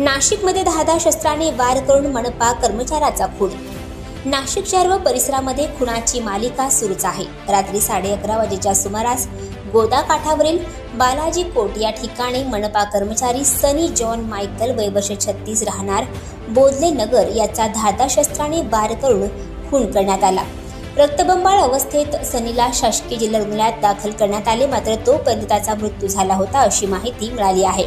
नाशिकमध्ये धारदार शस्त्राने वार करून मनपा कर्मचाऱ्याचा खून। नाशिक शहर व परिसरामध्ये खुनाची मालिका सुरूच आहे। रात्री 11:30 वाजेच्या सुमारास गोदा काठावरील बालाजी कोट या ठिकाणी मनपा कर्मचारी सनी जॉन मायकल वय वर्ष 36 राहणार बोधले नगर याचा धारदार शस्त्राने वार करून खून करण्यात आला। रक्तबंबाळ अवस्थेत सनीला शासकीय जिल्हा रुग्णालयात दाखल करण्यात आले, मात्र तोपर्यंत त्याचा मृत्यू झाला होता अशी माहिती मिळाली आहे।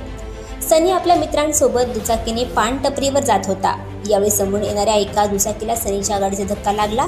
सनी आपल्या मित्रांसोबत दुचाकीने पान टपरीवर जात होता। यावेळी समोरून येणाऱ्या एका दुचाकीला सनीच्या गाडीचा धक्का लागला।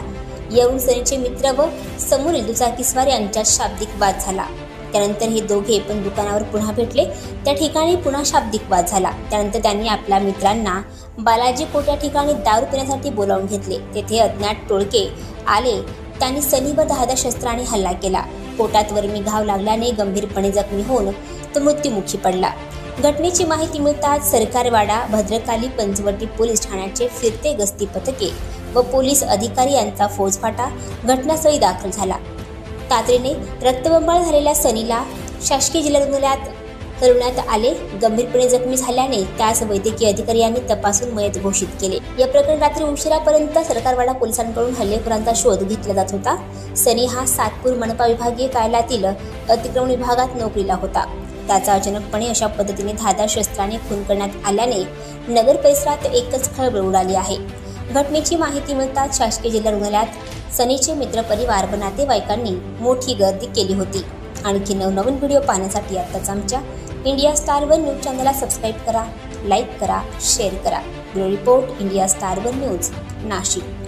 यावरून सनीचे मित्र व समोरील दुचाकीस्वार यांच्यात शाब्दिक वाद झाला। त्यानंतर हे दोघे पण दुकानावर पुन्हा भेटले। त्या ठिकाणी पुन्हा शाब्दिक वाद झाला। त्यानंतर त्यांनी आपल्या मित्रांना बालाजी कोट या ठिकाणी दारू पिण्यासाठी बोलावून घेतले। तेथे अज्ञात टोळके आले। त्यांनी सनीवर धारदार शस्त्राने हल्ला केला। पोटात वरमी घाव लागल्याने गंभीरपणे जखमी होऊन तो मृत्युमुखी पडला। घटनेची माहिती मिळताच सरकारवाडा, भद्रकाली, पंचवटी पोलीस ठाण्याचे फिरते गस्ती पथके व पोलीस अधिकारी यांचा फौजफाटा घटनास्थळी दाखल झाला। तातडीने रक्तबंबाळ झालेल्या सनीला शासकीय जिल्हा रुग्णालयात हलवण्यात आले। गंभीरपणे जखमी झाल्याने त्यास वैद्यकीय अधिकाऱ्यांनी तपासून मयत घोषित केले। या प्रकरणी रात्री उशिरापर्यंत सरकारवाडा पोलिसांकडून हल्लेखोरांचा शोध घेतला जात होता। सनी हा सातपूर मनपा विभागीय कार्यालयातील अतिक्रमण विभागात नोकरीला होता। त्याचा अचानकपणे अशा पद्धतीने धारदार शस्त्राने खून करण्यात आल्याने नगर परिसरात एकच खळबळ उडाली आहे। घटनेची माहिती मिळताच शासकीय जिल्हा रुग्णालयात सनीचे मित्र, परिवार व नातेवाईकांनी मोठी गर्दी केली होती। आणखी नवनवीन व्हिडिओ पाहण्यासाठी आताच आमच्या इंडिया स्टार वन न्यूज चॅनलला सबस्क्राईब करा, लाईक करा, शेअर करा। Bureau report, India star one news, Nashik.